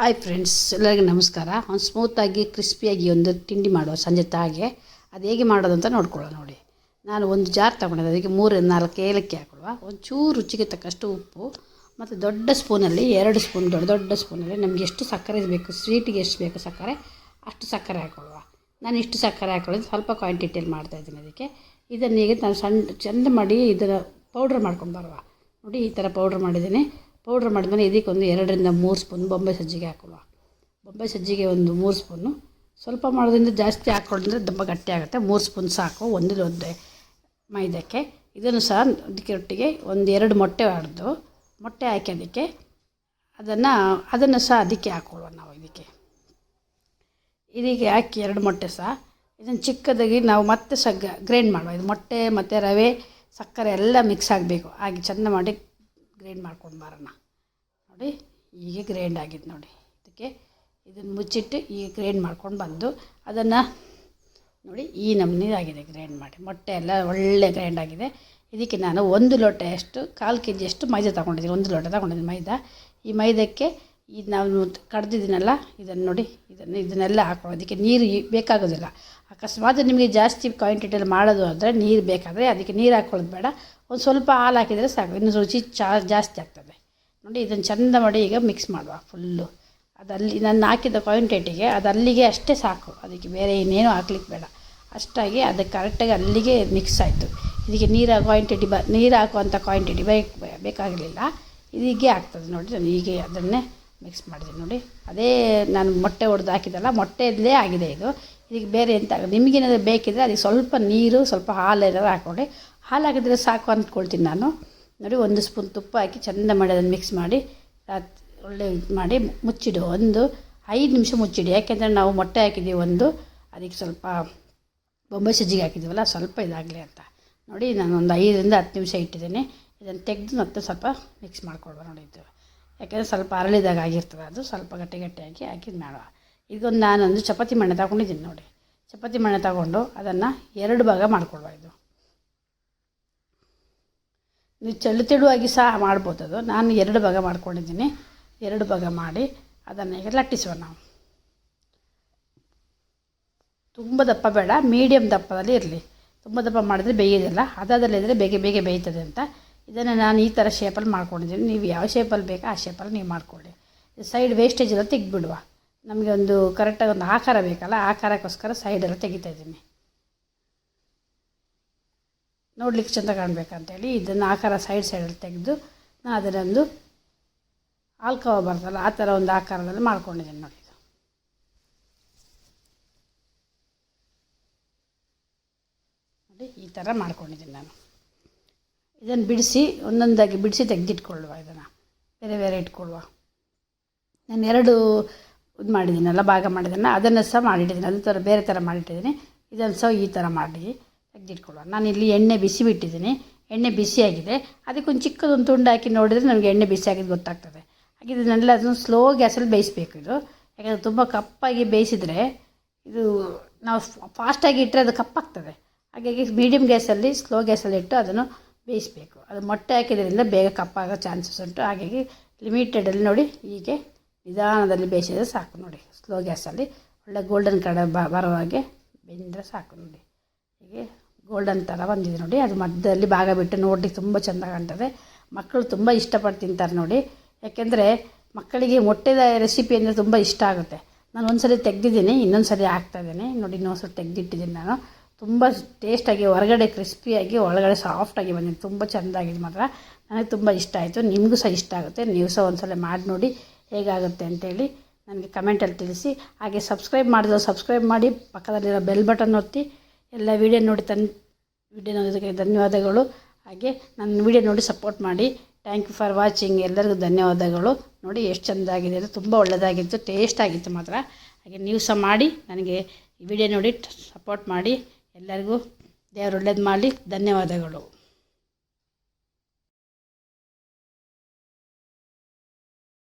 Hi friends, ಎಲ್ಲರಿಗೂ ನಮಸ್ಕಾರ. ಒಂದು ಸ್ಮೂತಾಗಿ ಕ್ರಿಸ್ಪಿಯಾಗಿ ಒಂದು ತಿಂಡಿ ಮಾಡುವ ಸಂಜೆ ತಾಗೆ ಅದು ಹೇಗೆ ಮಾಡೋದು ಅಂತ ನೋಡ್ಕೊಳ್ಳೋಣ. ನೋಡಿ, ನಾನು ಒಂದು ಜಾರ್ ತೊಗೊಂಡಿದ್ದೆ. ಅದಕ್ಕೆ 3-4 ಏಲಕ್ಕಿ ಹಾಕೊಳ್ಳುವ, ಒಂಚೂರು ರುಚಿಗೆ ತಕ್ಕಷ್ಟು ಉಪ್ಪು ಮತ್ತು ದೊಡ್ಡ ಸ್ಪೂನಲ್ಲಿ 2 ಸ್ಪೂನ್ ದೊಡ್ಡ ಸ್ಪೂನಲ್ಲಿ ನಮಗೆ ಎಷ್ಟು ಸಕ್ಕರೆ ಬೇಕು, ಸ್ವೀಟಿಗೆ ಎಷ್ಟು ಬೇಕು ಸಕ್ಕರೆ ಅಷ್ಟು ಸಕ್ಕರೆ ಹಾಕೊಳ್ಳುವ. ನಾನು ಇಷ್ಟು ಸಕ್ಕರೆ ಹಾಕೊಳ್ಳೋದು ಸ್ವಲ್ಪ ಕ್ವಾಂಟಿಟಿಯಲ್ಲಿ ಮಾಡ್ತಾಯಿದ್ದೀನಿ. ಅದಕ್ಕೆ ಇದನ್ನು ಈಗ ನಾನು ಚೆಂದ ಮಾಡಿ ಇದನ್ನು ಪೌಡ್ರ್ ಮಾಡ್ಕೊಂಡು ಬರುವ. ನೋಡಿ, ಈ ಥರ ಪೌಡ್ರ್ ಮಾಡಿದ್ದೀನಿ. ಪೌಡ್ರ್ ಮಾಡಿದ್ಮೇಲೆ ಇದಕ್ಕೆ ಒಂದು 2-3 ಸ್ಪೂನ್ ಬೊಂಬೆ ಸಜ್ಜಿಗೆ ಹಾಕೊಳ್ಳುವ. ಬೊಂಬೆ ಸಜ್ಜಿಗೆ ಒಂದು 3 ಸ್ಪೂನು. ಸ್ವಲ್ಪ ಮಾಡೋದ್ರಿಂದ ಜಾಸ್ತಿ ಹಾಕ್ಕೊಂಡ್ರೆ ತುಂಬ ಗಟ್ಟಿ ಆಗುತ್ತೆ. 3 ಸ್ಪೂನ್ ಸಾಕು ಒಂದು ಮೈದಕ್ಕೆ. ಇದನ್ನು ಸಹ ಅದಕ್ಕೆ ಒಟ್ಟಿಗೆ 1-2 ಮೊಟ್ಟೆ ಹೊಡೆದು ಮೊಟ್ಟೆ ಹಾಕಿ ಅದಕ್ಕೆ ಅದನ್ನು ಸಹ ಅದಕ್ಕೆ ಹಾಕ್ಕೊಳ್ಳುವ. ನಾವು ಇದಕ್ಕೆ ಹಾಕಿ 2 ಮೊಟ್ಟೆ ಸಹ ಇದನ್ನು ಚಿಕ್ಕದಾಗಿ ನಾವು ಮತ್ತೆ ಗ್ರೈಂಡ್ ಮಾಡುವ. ಇದು ಮೊಟ್ಟೆ ಮತ್ತು ರವೆ ಸಕ್ಕರೆ ಎಲ್ಲ ಮಿಕ್ಸ್ ಆಗಬೇಕು. ಹಾಗೆ ಚೆಂದ ಮಾಡಿ ಗ್ರೈಂಡ್ ಮಾಡ್ಕೊಂಡು ಬರೋಣ. ನೋಡಿ, ಹೀಗೆ ಗ್ರೈಂಡ್ ಆಗಿದೆ. ನೋಡಿ, ಇದನ್ನು ಮುಚ್ಚಿಟ್ಟು ಈಗ ಗ್ರೈಂಡ್ ಮಾಡ್ಕೊಂಡು ಬಂದು ಅದನ್ನು ನೋಡಿ ಈ ನಮೂನೆ ಆಗಿದೆ. ಗ್ರೈಂಡ್ ಮಾಡಿ ಮೊಟ್ಟೆ ಎಲ್ಲ ಒಳ್ಳೆ ಗ್ರೈಂಡ್ ಆಗಿದೆ. ಇದಕ್ಕೆ ನಾನು 1 ಲೋಟದಷ್ಟು 1/4 kg ಅಷ್ಟು ಮೈದಾ ತೊಗೊಂಡಿದ್ದೀನಿ. 1 ಲೋಟ ತೊಗೊಂಡಿದ್ದೀನಿ ಮೈದಾ. ಈ ಮೈದಕ್ಕೆ ಇದು ನಾವು ಕಡ್ದಿದ್ದೀನಲ್ಲ, ಇದನ್ನು ನೋಡಿ ಇದನ್ನೆಲ್ಲ ಹಾಕೊಳ್ಳೋದು. ಅದಕ್ಕೆ ನೀರು ಬೇಕಾಗೋದಿಲ್ಲ. ಅಕಸ್ಮಾತ್ ನಿಮಗೆ ಜಾಸ್ತಿ ಕ್ವಾಂಟಿಟಿಯಲ್ಲಿ ಮಾಡೋದು ಅಂದರೆ ನೀರು ಬೇಕಾದರೆ ಅದಕ್ಕೆ ನೀರು ಹಾಕ್ಕೊಳ್ಳೋದು ಬೇಡ. ಒಂದು ಸ್ವಲ್ಪ ಹಾಲು ಹಾಕಿದರೆ ಸಾಕು, ಇನ್ನು ರುಚಿ ಜಾಸ್ತಿ ಆಗ್ತದೆ. ನೋಡಿ, ಇದನ್ನು ಚೆಂದ ಮಾಡಿ ಈಗ ಮಿಕ್ಸ್ ಮಾಡುವ ಫುಲ್ಲು. ಅದಲ್ಲಿ ನಾನು ಹಾಕಿದ ಕ್ವಾಂಟಿಟಿಗೆ ಅದು ಅಲ್ಲಿಗೆ ಅಷ್ಟೇ ಸಾಕು. ಅದಕ್ಕೆ ಬೇರೆ ಇನ್ನೇನು ಹಾಕ್ಲಿಕ್ಕೆ ಬೇಡ. ಅಷ್ಟಾಗಿ ಅದಕ್ಕೆ ಕರೆಕ್ಟಾಗಿ ಅಲ್ಲಿಗೆ ಮಿಕ್ಸ್ ಆಯಿತು. ಇದಕ್ಕೆ ನೀರು ಹಾಕುವಂಥ ಕ್ವಾಂಟಿಟಿ ಬೇಕಾಗಲಿಲ್ಲ. ಇದೀಗೆ ಆಗ್ತದೆ. ನೋಡಿ, ನಾನು ಹೀಗೆ ಅದನ್ನೇ ಮಿಕ್ಸ್ ಮಾಡಿದ್ದೀನಿ. ನೋಡಿ, ಅದೇ ನಾನು ಮೊಟ್ಟೆ ಹೊಡೆದು ಹಾಕಿದ್ದಲ್ಲ, ಮೊಟ್ಟೆಯಲ್ಲೇ ಆಗಿದೆ ಇದು. ಇದಕ್ಕೆ ಬೇರೆ ಎಂತ ನಿಮಗೇನಾದರೂ ಬೇಕಿದ್ದರೆ ಅದಕ್ಕೆ ಸ್ವಲ್ಪ ನೀರು ಸ್ವಲ್ಪ ಹಾಲು ಏನಾದ್ರು ಹಾಕ್ಕೊಂಡು ಹಾಲು ಹಾಕಿದರೆ ಸಾಕು ಅಂದ್ಕೊಳ್ತೀನಿ ನಾನು. ನೋಡಿ, 1 ಸ್ಪೂನ್ ತುಪ್ಪ ಹಾಕಿ ಚೆಂದ ಮಾಡಿ ಅದನ್ನು ಮಿಕ್ಸ್ ಮಾಡಿ ಒಳ್ಳೆ ಮಾಡಿ ಮುಚ್ಚಿಡು. 5 ನಿಮಿಷ ಮುಚ್ಚಿಡಿ. ಯಾಕೆಂದರೆ ನಾವು ಮೊಟ್ಟೆ ಹಾಕಿದ್ದೀವಿ ಅದಕ್ಕೆ ಸ್ವಲ್ಪ ಬೊಂಬೆ ಸಜ್ಜಿಗೆ ಹಾಕಿದ್ದೀವಲ್ಲ, ಸ್ವಲ್ಪ ಇದಾಗಲಿ ಅಂತ. ನೋಡಿ, ನಾನು ಒಂದು 5-10 ನಿಮಿಷ ಇಟ್ಟಿದ್ದೀನಿ. ಇದನ್ನು ತೆಗೆದು ಮತ್ತೆ ಸ್ವಲ್ಪ ಮಿಕ್ಸ್ ಮಾಡ್ಕೊಳ್ವ. ನೋಡಿ, ಇದು ಯಾಕೆಂದರೆ ಸ್ವಲ್ಪ ಅರಳಿದಾಗ ಆಗಿರ್ತದೆ. ಅದು ಸ್ವಲ್ಪ ಗಟ್ಟಿಯಾಗಿ ಹಾಕಿದ್ದು ಮಾಡುವ. ಇದೊಂದು ನಾನೊಂದು ಚಪಾತಿ ಮಣೆ ತಗೊಂಡಿದ್ದೀನಿ. ನೋಡಿ, ಚಪಾತಿ ಮಣೆ ತಗೊಂಡು ಅದನ್ನು 2 ಭಾಗ ಮಾಡ್ಕೊಳ್ವ. ಇದು ನೀವು ತೆಳುವಾಗಿ ಸಹ ಮಾಡ್ಬೋದು. ಅದು ನಾನು 2 ಭಾಗ ಮಾಡ್ಕೊಂಡಿದ್ದೀನಿ. 2 ಭಾಗ ಮಾಡಿ ಅದನ್ನು ಈಗ ಲಟ್ಟಿಸುವ. ನಾವು ತುಂಬ ದಪ್ಪ ಬೇಡ, ಮೀಡಿಯಮ್ ದಪ್ಪದಲ್ಲಿ ಇರಲಿ. ತುಂಬ ದಪ್ಪ ಮಾಡಿದರೆ ಬೇಯೋದಿಲ್ಲ. ಅದಾದಲ್ಲಿದ್ದರೆ ಬೇಗ ಬೇಯ್ತದೆ ಅಂತ ಇದನ್ನು ನಾನು ಈ ಥರ ಶೇಪಲ್ಲಿ ಮಾಡ್ಕೊಂಡಿದ್ದೀನಿ. ನೀವು ಯಾವ ಶೇಪಲ್ಲಿ ಬೇಕೋ ಆ ಶೇಪಲ್ಲಿ ನೀವು ಮಾಡ್ಕೊಳ್ಳಿ. ಸೈಡ್ ವೇಸ್ಟೇಜ್ ಎಲ್ಲ ತೆಗೆದ್ಬಿಡುವ. ನಮಗೆ ಒಂದು ಕರೆಕ್ಟಾಗಿ ಒಂದು ಆಕಾರ ಬೇಕಲ್ಲ, ಆಕಾರಕ್ಕೋಸ್ಕರ ಸೈಡೆಲ್ಲ ತೆಗಿತಾಯಿದ್ದೀನಿ. ನೋಡ್ಲಿಕ್ಕೆ ಚೆಂದ ಕಾಣಬೇಕಂತೇಳಿ ಇದನ್ನು ಆಕಾರ ಸೈಡಲ್ಲಿ ತೆಗೆದು ನಾನು ಅದನ್ನೊಂದು ಆಲ್ಕವ ಬರ್ತಲ್ಲ ಆ ಥರ ಒಂದು ಆಕಾರದಲ್ಲಿ ಮಾಡ್ಕೊಂಡಿದ್ದೀನಿ. ನೋಡಿ, ಈ ಥರ ಮಾಡ್ಕೊಂಡಿದ್ದೀನಿ ನಾನು. ಇದನ್ನು ಒಂದೊಂದಾಗಿ ಬಿಡಿಸಿ ತೆಗೆದಿಟ್ಕೊಳ್ಳುವ. ಇದನ್ನು ಬೇರೆ ಇಟ್ಕೊಳ್ಳುವ. ನಾನು 2 ಇದು ಮಾಡಿದ್ದೀನಲ್ಲ, ಭಾಗ ಮಾಡಿದ್ದನ್ನು ಅದನ್ನು ಸಹ ಮಾಡಿಟ್ಟಿದ್ದೀನಿ. ಅದು ಥರ ಬೇರೆ ಥರ ಮಾಡಿಟ್ಟಿದ್ದೀನಿ. ಇದನ್ನು ಸಹ ಈ ಥರ ಮಾಡಿ ತೆಗೆದಿಟ್ಕೊಳ್ಳುವ. ನಾನು ಇಲ್ಲಿ ಎಣ್ಣೆ ಬಿಸಿ ಬಿಟ್ಟಿದ್ದೀನಿ. ಎಣ್ಣೆ ಬಿಸಿಯಾಗಿದೆ. ಅದಕ್ಕೊಂದು ಚಿಕ್ಕದೊಂದು ತುಂಡು ಹಾಕಿ ನೋಡಿದರೆ ನಮಗೆ ಎಣ್ಣೆ ಬಿಸಿ ಆಗಿದ್ದು ಗೊತ್ತಾಗ್ತದೆ. ಹಾಗೆ ಇದನ್ನೆಲ್ಲ ಅದನ್ನು ಸ್ಲೋ ಗ್ಯಾಸಲ್ಲಿ ಬೇಯಿಸಬೇಕು. ಇದು ಯಾಕೆಂದರೆ ತುಂಬ ಕಪ್ಪಾಗಿ ಬೇಯಿಸಿದರೆ ಇದು ನಾವು ಫಾಸ್ಟಾಗಿ ಇಟ್ಟರೆ ಅದು ಕಪ್ಪಾಗ್ತದೆ. ಹಾಗಾಗಿ ಮೀಡಿಯಮ್ ಗ್ಯಾಸಲ್ಲಿ ಸ್ಲೋ ಗ್ಯಾಸಲ್ಲಿ ಇಟ್ಟು ಅದನ್ನು ಬೇಯಿಸಬೇಕು. ಅದು ಮೊಟ್ಟೆ ಹಾಕಿದ್ರಿಂದ ಬೇಗ ಕಪ್ಪಾಗೋ ಚಾನ್ಸಸ್ ಉಂಟು. ಹಾಗಾಗಿ ಲಿಮಿಟೆಡಲ್ಲಿ ನೋಡಿ ಹೀಗೆ ನಿಧಾನದಲ್ಲಿ ಬೇಯಿಸಿದರೆ ಸಾಕು. ನೋಡಿ, ಸ್ಲೋ ಗ್ಯಾಸಲ್ಲಿ ಒಳ್ಳೆ ಗೋಲ್ಡನ್ ಕಲರ್ ಬರೋ ಹಾಗೆ ಬೆಂದರೆ ಸಾಕು. ನೋಡಿ, ಹೀಗೆ ಗೋಲ್ಡನ್ ಥರ ಬಂದಿದೆ. ನೋಡಿ, ಅದು ಮಧ್ಯದಲ್ಲಿ ಭಾಗ ಬಿಟ್ಟು ನೋಡಲಿಕ್ಕೆ ತುಂಬ ಚೆಂದ ಕಾಣ್ತದೆ. ಮಕ್ಕಳು ತುಂಬ ಇಷ್ಟಪಟ್ಟು ತಿಂತಾರೆ. ನೋಡಿ, ಯಾಕೆಂದರೆ ಮಕ್ಕಳಿಗೆ ಮೊಟ್ಟೆದ ರೆಸಿಪಿ ಅಂದರೆ ತುಂಬ ಇಷ್ಟ ಆಗುತ್ತೆ. ನಾನು ಒಂದು ಸರಿ ತೆಗೆದಿದ್ದೀನಿ, ಇನ್ನೊಂದು ಸರಿ ಹಾಕ್ತಾಯಿದ್ದೀನಿ. ನೋಡಿ, ಇನ್ನೊಂದು ಸರಿ ತೆಗೆದಿಟ್ಟಿದ್ದೀನಿ ನಾನು. ತುಂಬ ಟೇಸ್ಟಾಗಿ, ಹೊರಗಡೆ ಕ್ರಿಸ್ಪಿಯಾಗಿ ಒಳಗಡೆ ಸಾಫ್ಟಾಗಿ ಬಂದಿದೆ. ತುಂಬ ಚೆಂದಾಗಿದೆ. ಮಾತ್ರ ನನಗೆ ತುಂಬ ಇಷ್ಟ ಆಯಿತು. ನಿಮಗೂ ಸಹ ಇಷ್ಟ ಆಗುತ್ತೆ. ನೀವು ಸಹ ಒಂದು ಸಲ ಮಾಡಿ ನೋಡಿ ಹೇಗಾಗುತ್ತೆ ಅಂತೇಳಿ ನನಗೆ ಕಮೆಂಟಲ್ಲಿ ತಿಳಿಸಿ. ಹಾಗೆ ಸಬ್ಸ್ಕ್ರೈಬ್ ಮಾಡಿ, ಪಕ್ಕದಲ್ಲಿರೋ ಬೆಲ್ ಬಟನ್ ಒತ್ತಿ. ಎಲ್ಲ ವಿಡಿಯೋ ನೋಡೋದಕ್ಕೆ ಧನ್ಯವಾದಗಳು. ಹಾಗೆ ನನ್ನ ವಿಡಿಯೋ ನೋಡಿ ಸಪೋರ್ಟ್ ಮಾಡಿ. Thank you for watching. ಎಲ್ಲರಿಗೂ ಧನ್ಯವಾದಗಳು. ನೋಡಿ, ಎಷ್ಟು ಚೆಂದಾಗಿದೆ. ಅದು ತುಂಬ ಒಳ್ಳೆಯದಾಗಿತ್ತು, ಟೇಸ್ಟ್ ಆಗಿತ್ತು ಮಾತ್ರ. ಹಾಗೆ ನೀವು ಸಹ ಮಾಡಿ ನನಗೆ ಈ ವಿಡಿಯೋ ನೋಡಿ ಸಪೋರ್ಟ್ ಮಾಡಿ. ಎಲ್ಲರಿಗೂ ದೇವರು ಒಳ್ಳೇದು ಮಾಡಲಿ. ಧನ್ಯವಾದಗಳು.